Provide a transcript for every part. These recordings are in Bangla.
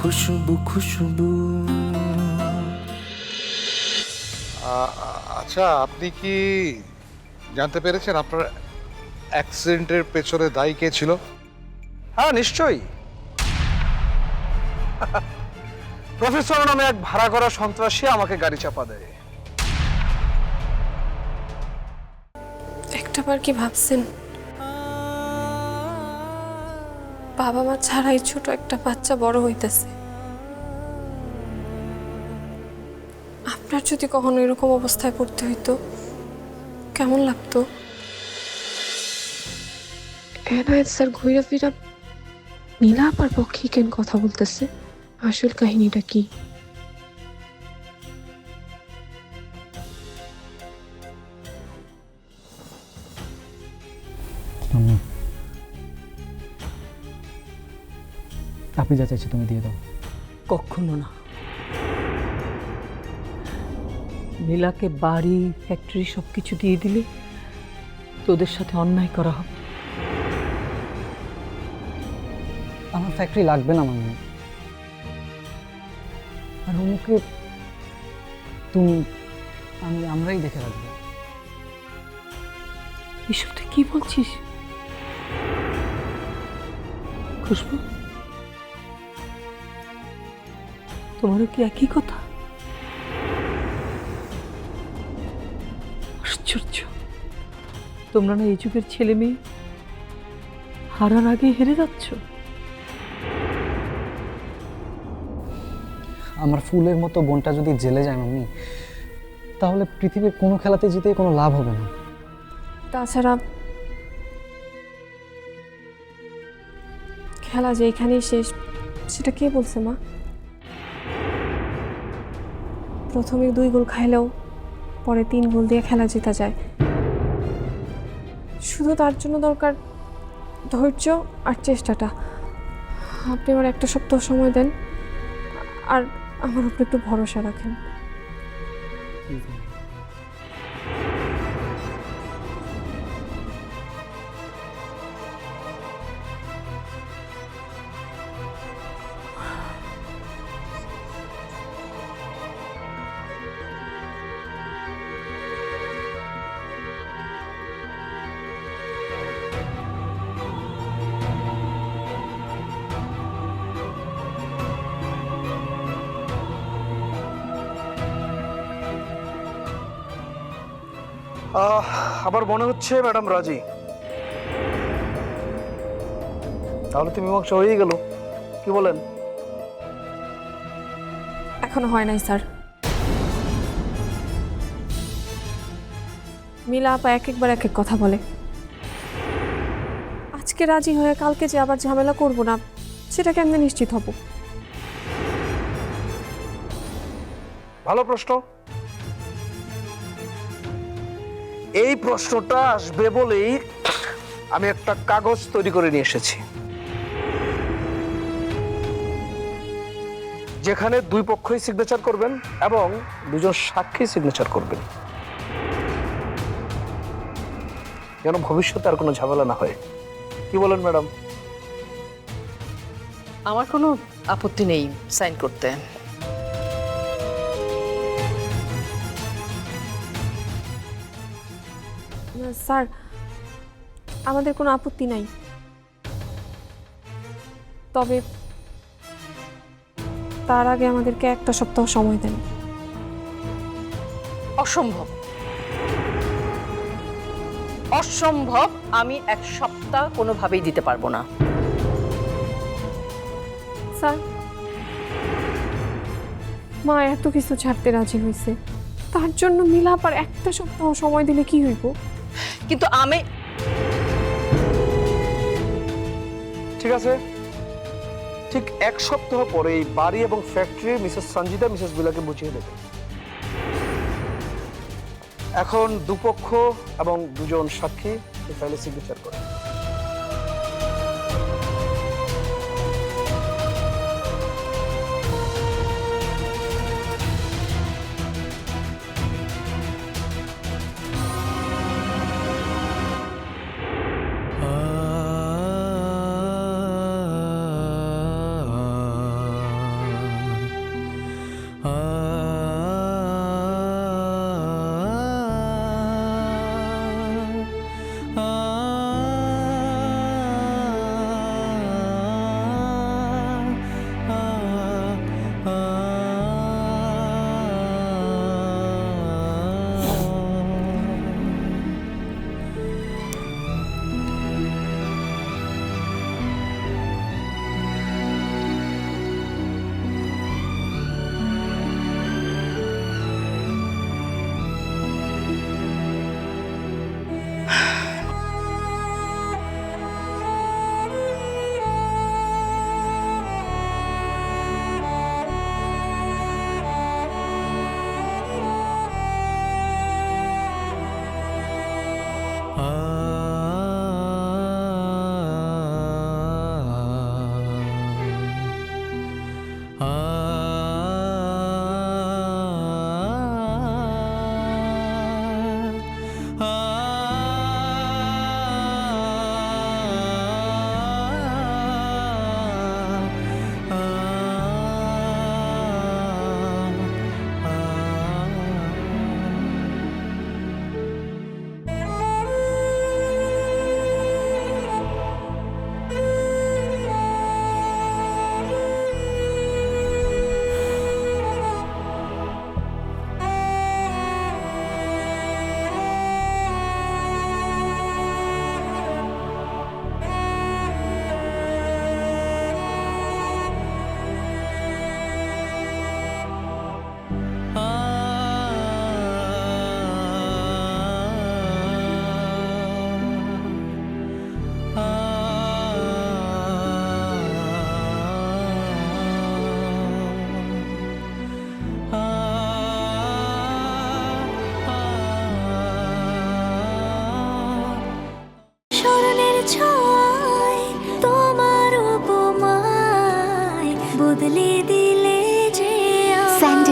খুশবু খুশবু। আচ্ছা, আপনি কি জানতে পেরেছেন আপনার অ্যাক্সিডেন্টের পেছনে দায়ী কে ছিল? হ্যাঁ, নিশ্চয়ই। প্রফেসর নামে এক ভাড়া করা সন্ত্রাসী আমাকে গাড়ি চাপা দেয়। একটাবার কি ভাবছেন বাবা মা ছাড়াই ছোট একটা বাচ্চা বড় হইতেছে? আপনার যদি কখনো এরকম অবস্থায় পড়তে হইতো কেমন লাগতো? এনায়েত স্যার ঘুরে ফিরা নীলা আপার পক্ষে কেন কথা বলতেছে? আসল কাহিনীটা কি? আপনি যা চাইছি তুমি দিয়ে দাও। কখনো না। নীলাকে বাড়ি ফ্যাক্টরি সবকিছু দিয়ে দিলে তোদের সাথে অন্যায় করা হবে। আমার ফ্যাক্টরি লাগবে না মাম্মি। আর রুমুকে তুমি আমরাই দেখে রাখবো। এসব তুই কি বলছিস খুশবু? তোমারও কি একই কথা? আশ্চর্য, তোমরা না এই যুগের ছেলে মেয়ে হারার আগে হেরে যাচ্ছ। আমার ফুলের মতো বোনটা যদি জেলে যায় মাম্মি, তাহলে পৃথিবীর কোনো খেলাতে জিতে কোনো লাভ হবে না। তাছাড়া খেলা যেখানেই শেষ সেটা কে বলছে মা? প্রথমে 2 গোল খাইলেও পরে 3 গোল দিয়ে খেলা জেতা যায়। শুধু তার জন্য দরকার ধৈর্য আর চেষ্টাটা। আপনি আমার একটা সপ্তাহ সময় দেন আর আমার উপর একটু ভরসা রাখেন। আমার মনে হচ্ছে ম্যাডাম রাজি। তাহলে তো মীমাংসা হয়েই গেল, কি বলেন? এখনো হয় নাই স্যার। মিলা আপা একবার এক এক কথা বলে। আজকে রাজি হয়ে কালকে যে আবার ঝামেলা করব না সেটা কেমনে নিশ্চিত হব? ভালো প্রশ্ন। এই প্রশ্নটা আসবে বলেই আমি একটা কাগজ তৈরি করে নিয়ে এসেছি, যেখানে 2 পক্ষই সিগনেচার করবেন এবং 2 জন সাক্ষী সিগনেচার করবেন, যেন ভবিষ্যতে আর কোনো ঝামেলা না হয়। কি বলেন ম্যাডাম? আমার কোনো আপত্তি নেই সাইন করতে। স্যার আমাদের কোনো আপত্তি নাই, তবে তার আগে আমাদেরকে একটা সপ্তাহ সময় দেন। অসম্ভব, অসম্ভব। আমি 1 সপ্তাহ কোনোভাবেই দিতে পারবো না। স্যার মা এত কিছু ছাড়তে রাজি হয়েছে, তার জন্য মিলাপ আর একটা সপ্তাহ সময় দিলে কি হইব? কিন্তু আমি ঠিক আছে, ঠিক 1 সপ্তাহ পরে এই বাড়ি এবং ফ্যাক্টরি মিসেস সঞ্জিতা মিসেস বিলাকে বুঝিয়ে দেবে। এখন 2 পক্ষ এবং 2 জন সাক্ষী এই ফাইলে সিগনেচার করে।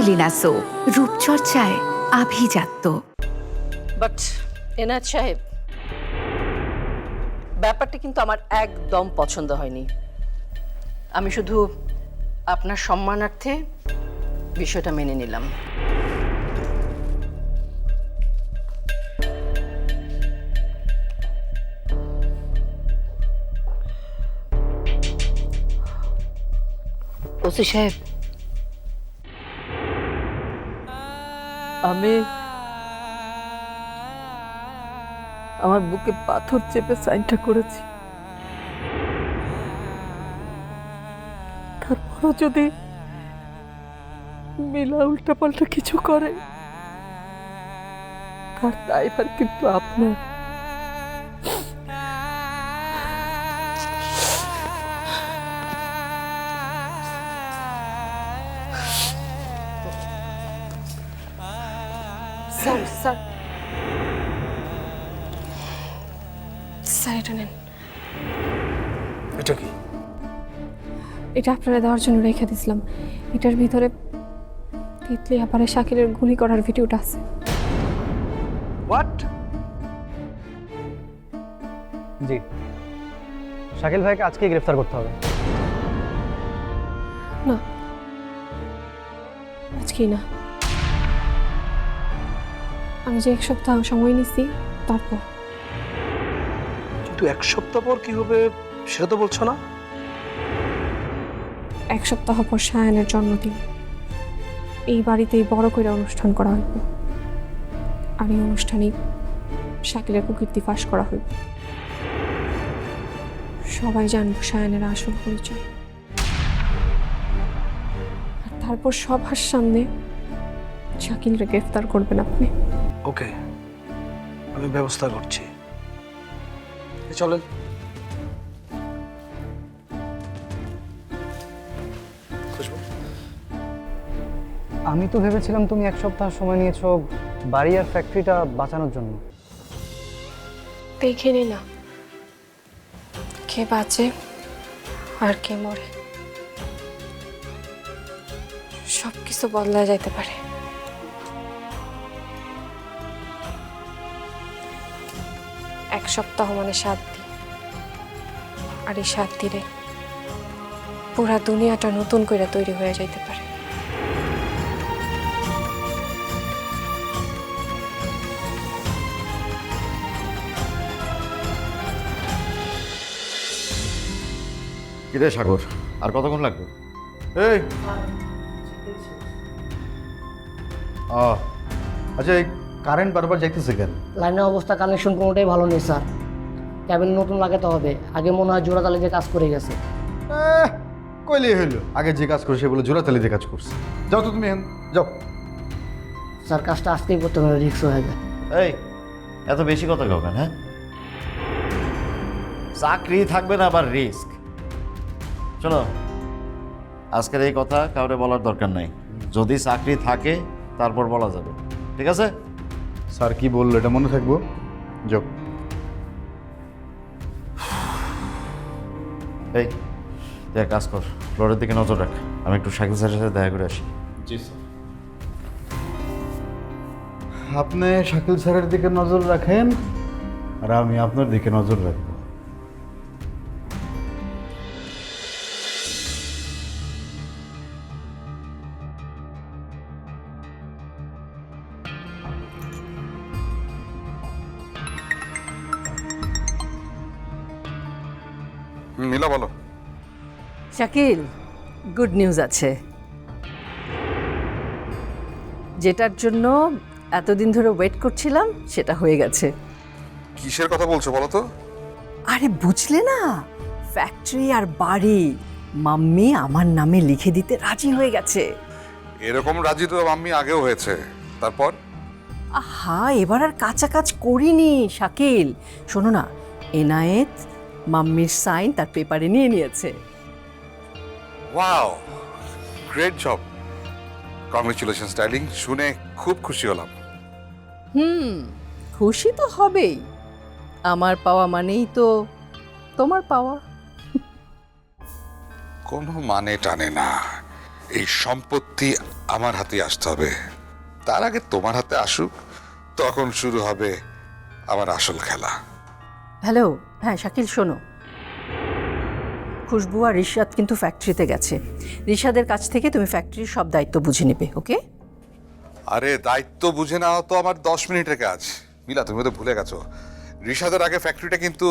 স্পারুলিনা সো, রূপচর্চায় আভিজাত্য। বাট এনায়েত সাহেব, ব্যাপারটা কিন্তু আমার একদম পছন্দ হয়নি। আমি শুধু আপনার সম্মানার্থে বিষয়টা মেনে নিলাম। ওসি সাহেব, আমি আমার বুকে পাথর চেপে সাইনটা করেছি, তারপরও যদি মিলা উল্টাপাল্টা কিছু করে তার দায়ভার কিন্তু আপনার। স্যার স্যার স্যার এটা নেন। এটা কি? এটা আপনারা দেওয়ার জন্য রেখে দিয়েছিলাম। এটার ভিতরে তিতলি আপারে শাকিলের গুলি করার ভিডিওটা আছে। হোয়াট? জি, শাকিল ভাইকে আজকেই গ্রেফতার করতে হবে। না, আজকেই না, আমি যে 1 সপ্তাহ সময় নিছি তারপর। কিন্তু 1 সপ্তাহ পর কি হবে সেটা তো বলছো না। 1 সপ্তাহ পর সায়ানের জন্মদিন। এই বাড়িতেই বড় করে অনুষ্ঠান করা হইব, আর এই অনুষ্ঠানে শাকিলের কুকীর্তি ফাঁস করা হইব। সবাই জানবো সায়ানের আসল পরিচয়, আর তারপর সবার সামনে শাকিলকে গ্রেফতার করবেন আপনি। ওকে, আমি ব্যবস্থা করছি। চলেন। খুশবু, আমি তো ভেবেছিলাম তুমি 1 সপ্তাহ সময় নিয়েছো বাড়ি আর ফ্যাক্টরিটা বাঁচানোর জন্য। দেখে নি না কে বাঁচে আর কে মরে। সব কিছু বদলা যাইতে পারে। এক সপ্তাহ মানে 7 দিন, আর এই 7 দিনে পুরা দুনিয়াটা নতুন করে তৈরি হয়ে যাইতে পারে। কিরে সাগর, আর কতক্ষণ লাগবে? এই আচ্ছা, এই কারেন্ট বারবার যাইতেছে কেন? লাইনের অবস্থা কানেকশন কোনোটাই ভালো নেই স্যার। ক্যাবিন নতুন লাগাতে হবে। আগে মনে হয় জোড়া তালে যে কাজ করে গেছে। কইলে হইলো, আগে যে কাজ করে সে বলে জোড়া তালি দিয়ে কাজ করছে। যাও তো তুমি, যাও। স্যার কাজটা আজকেই করতে হবে, রিক্স হয়ে যায়। এই এত বেশি কথা কাউ কেন? হ্যাঁ, চাকরি থাকবে না আবার রিস্ক। শোনো, আজকের এই কথা কাউরে বলার দরকার নাই। যদি চাকরি থাকে তারপর বলা যাবে, ঠিক আছে? স্যার কি বললো এটা মনে থাকবো। যাও। এই তুই এক কাজ কর, ফ্লোরের দিকে নজর রাখ। আমি একটু শাকিল স্যারের সাথে দেখা করে আসি। জি স্যার। আপনি শাকিল স্যারের দিকে নজর রাখেন, আর আমি আপনার দিকে নজর রাখবো। মিলা বলো। শাকিল, গুড নিউজ আছে। যেটার জন্য এতদিন ধরে ওয়েট করছিলাম সেটা হয়ে গেছে। কিসের কথা বলছো বলো তো? আরে বুঝলে না, ফ্যাক্টরি আর বাড়ি মাম্মি আমার নামে লিখে দিতে রাজি হয়ে গেছে। এরকম রাজি তো আমি আগেও হয়েছে। তারপর? আহা, এবার আর কাঁচা কাজ করিনি শাকিল। শোনো না, এনায়েত মাম্মির সাইন তার পেপারে নিয়ে নিয়েছে। Wow, great job, congratulation darling. শুনে খুব খুশি হলাম। খুশি তো হবেই। আমার পাওয়া মানেই তো তোমার পাওয়া। কোনো মানে টানে না, এই সম্পত্তি আমার হাতে আসতে হবে, তার আগে তোমার হাতে আসুক, তখন শুরু হবে আমার আসল খেলা। হ্যালো, হ্যাঁ শাকিল শোনো, খুশবু আর রিশাদ কিন্তু ফ্যাক্টরিতে গেছে। রিশাদের কাছ থেকে তুমি ফ্যাক্টরির সব দায়িত্ব বুঝে নেবে, ওকে? আরে দায়িত্ব বুঝে নেওয়া তো আমার 10 মিনিটের কাজ। মিলা, তুমি তো ভুলে গেছো, রিশাদের আগে ফ্যাক্টরিটা কিন্তু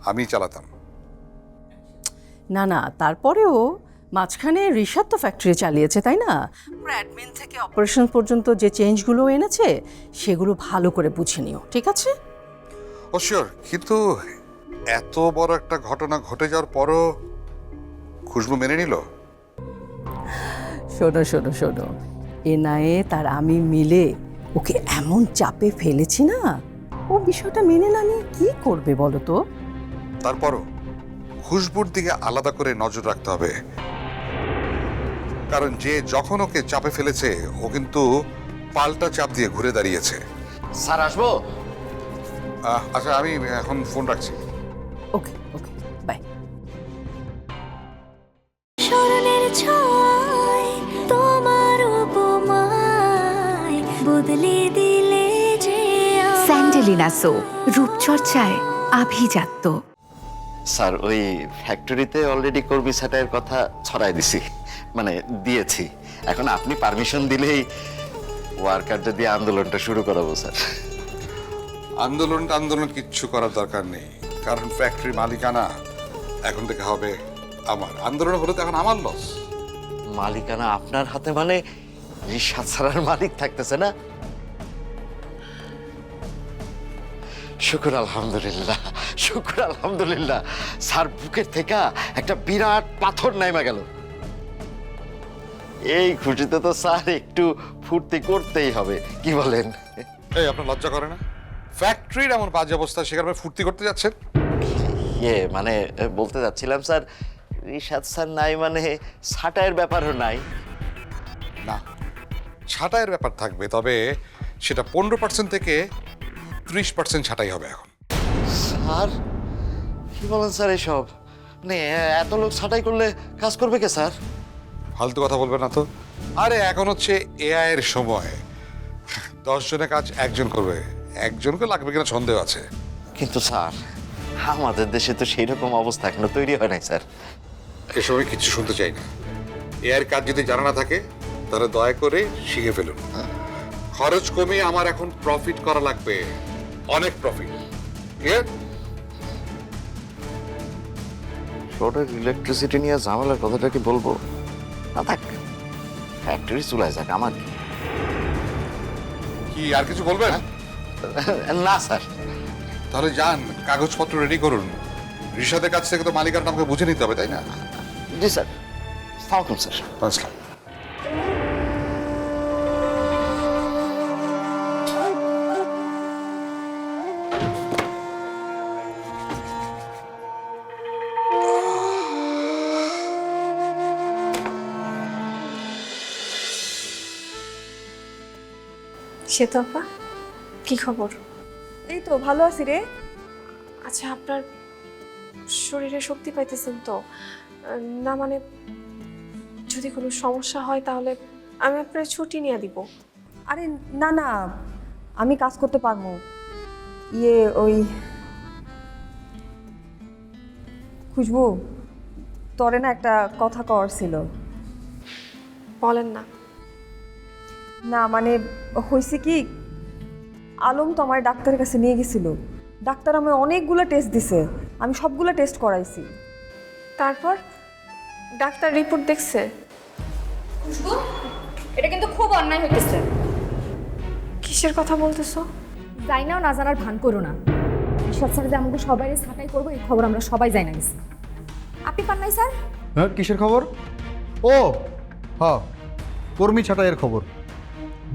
আমি চালাতাম। না না, তারপরেও মাঝখানে রিশাদ তো ফ্যাক্টরি চালিয়েছে, তাই না? পুরো অ্যাডমিন থেকে অপারেশন পর্যন্ত যে চেঞ্জগুলো এনেছে সেগুলো ভালো করে বুঝে নিও, ঠিক আছে? ও শিওর, কিন্তু এত বড় একটা ঘটনা ঘটে যাওয়ার পরও খুশবু মেনে নিল? শোনো শোনো শোনো, এনায়েত আর আমি মিলে ওকে এমন চাপে ফেলেছি না, ও বিষয়টা মেনে না নিয়ে কি করবে বলো তো? তারপরও খুশবুর দিকে আলাদা করে নজর রাখতে হবে, কারণ যে যখন ওকে চাপে ফেলেছে ও কিন্তু পাল্টা চাপ দিয়ে ঘুরে দাঁড়িয়েছে। স্যার আসবো? আচ্ছা, আমি এখন ফোন রাখছি। ওকে ওকে, বাই। স্মরণের ছোঁয়ায় তোমার উপমায় বদলে দিলে যে স্যান্ডেলিনা সো, রূপচর্চায় আভিজাত্য। স্যার, ওই ফ্যাক্টরিতে অলরেডি কর্মী ছাঁটাইয়ের কথা ছড়াই দিছি, মানে দিয়েছি। এখন আপনি পারমিশন দিলেই ওয়ার্কারদের দিয়ে আন্দোলনটা শুরু করাবো স্যার। আন্দোলন কিচ্ছু করার দরকার নেই, কারণ ফ্যাক্টরি মালিকানা এখন থেকে হবে আমার। আন্দোলন হলে তো এখন আমার লস। মালিকানা আপনার হাতে মানে রিশাদ স্যারের মালিক থাকতেছে না? শুকুর আলহামদুলিল্লাহ, শুকুর আলহামদুলিল্লাহ। স্যার বুকের থেকে একটা বিরাট পাথর নাইমা গেল। এই খুশিতে তো স্যার একটু ফুর্তি করতেই হবে, কি বলেন? এই, আপনার লজ্জা করে না? ফ্যাক্টরির এমন বাজে অবস্থা, সেখানে ফুর্তি করতে যাচ্ছেন? মানে বলতে যাচ্ছিলাম স্যার, রিশাদ স্যার নাই মানে ছাঁটাইয়ের ব্যাপারও নাই। না, ছাঁটাইয়ের ব্যাপার থাকবে, তবে সেটা 15% থেকে 30% ছাঁটাই হবে এখন। স্যার কি বলেন স্যার এসব? মানে এত লোক ছাঁটাই করলে কাজ করবে কে স্যার? ফালতু কথা বলবেন না তো। আরে এখন হচ্ছে এআই এর সময়, 10 জনের কাজ একজন করবে, একজনকে লাগবে কিনা সন্দেহ আছে। কিন্তু স্যার আমাদের দেশে তো সেই রকম অবস্থা এখনো তৈরি হয় নাই স্যার। এসব আমি কিচ্ছু শুনতে চাই না। এআই এর কাজ যদি জানা না থাকে তাহলে দয়া করে শিখে ফেলুন। খরচ কমিয়ে আমার এখন প্রফিট করা লাগবে, অনেক প্রফিট। ক্লিয়ার? শর্টের ইলেকট্রিসিটি নিয়ে ঝামেলার কথাটা কি বলবো? না থাক, ফ্যাক্টরি চুলায় যাক, আমার কি। কি আর কিছু বলবেন? না স্যার। তাহলে যান, কাগজপত্র রেডি করুন। রিশাদের কাছ থেকে তো মালিকার নামকে বুঝে নিতে হবে, তাই না? জি স্যার। সালামালাইকুম স্যার। আসসালাম। শ্বেতা আপা, কি খবর? এই তো ভালো আছি রে। আচ্ছা, আপনার শরীরে শক্তি পাইতেছেন তো? না মানে যদি কোনো সমস্যা হয় তাহলে আমি আপনার ছুটি নিয়ে দিব। আরে না না, আমি কাজ করতে পারবো। ওই খুশবু, তোরে না একটা কথা কওয়ার ছিল। বলেন না। না মানে হয়েছে কি, আলম তো আমার ডাক্তারের কাছে নিয়ে গেছিল। ডাক্তার আমায় অনেকগুলো টেস্ট দিছে, আমি সবগুলো টেস্ট করাইছি। তারপর ডাক্তার রিপোর্ট দেখছে? খুশবু, এটা কিন্তু খুব অন্যায় হইতেছে। কিসের কথা বলতেছো? যাই নাও না জানার ভান করো না। রিশাদ স্যার যে আমাকে সবাই ছাঁটাই করবো এই খবর আমরা সবাই জানি না গেছি। আপনি পান নাই স্যার? হ্যাঁ, কিসের খবর? ও হ্যাঁ, কর্মী ছাঁটাইয়ের খবর।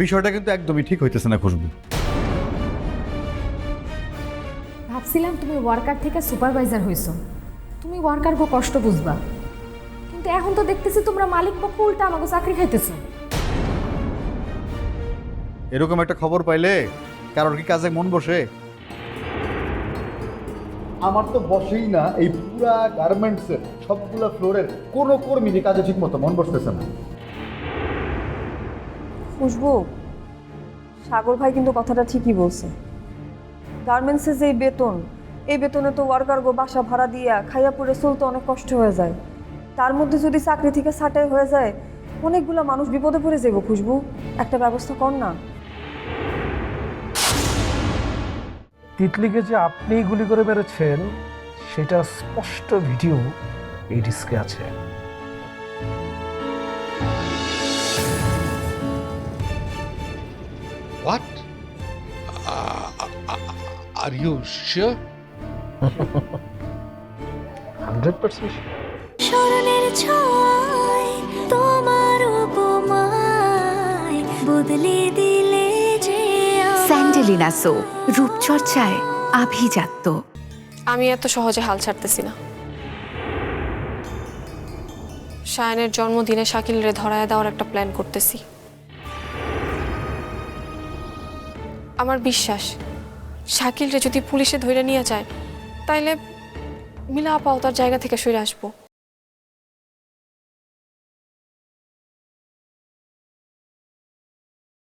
বিষয়টা কিন্তু একদমই ঠিক হইতেছে না খুশবু। ভাবছিলাম তুমি ওয়ার্কার থেকে সুপারভাইজার হইছো, তুমি ওয়ার্কারকে কষ্ট বুঝবা, কিন্তু এখন তো দেখতেছি তোমরা মালিক পক্ষ উল্টা আমাকে চাকরি খাইতেছো। এরকম একটা খবর পাইলে কারোর কি কাজে মন বসে? আমার তো বসেই না। এই পুরা গার্মেন্টসের সবগুলো ফ্লোরের কোনো কর্মীরই কাজে ঠিক মতো মন বসতেছে না। খুশবু, সাগর ভাই কিন্তু কথাটা ঠিকই বলছে। গার্মেন্টসে যে বেতন, এই বেতনে তো ওয়ার্কার গো বাসা ভাড়া দিয়া খাইয়া পড়ে চলতে অনেক কষ্ট হয়ে যায়। তার মধ্যে যদি চাকরি থেকে ছাঁটাই হয়ে যায়, অনেকগুলা মানুষ বিপদে পড়ে যাইব। খুশবু, একটা ব্যবস্থা কর না। তিতলিকে যে আপনিই গুলি করে মেরেছেন সেটা স্পষ্ট ভিডিও এই ডিস্কে আছে। হোয়াট? Are you sure? 100% স্মরণের ছয় তোমার উপমায় বদলে দিলে যে স্যান্ডেলিনা সো, রূপচর্চায় আভিজাত্য। আমি এত সহজে হাল ছাড়তেছি না। শায়ানের জন্মদিনে শাকিলরে ধরায় দেওয়ার একটা প্ল্যান করতেছি। আমার বিশ্বাস শাকিলরে যদি পুলিশে ধরে নিয়ে যায়, তাইলে মিলা আপাও তার জায়গা থেকে সরে আসবো।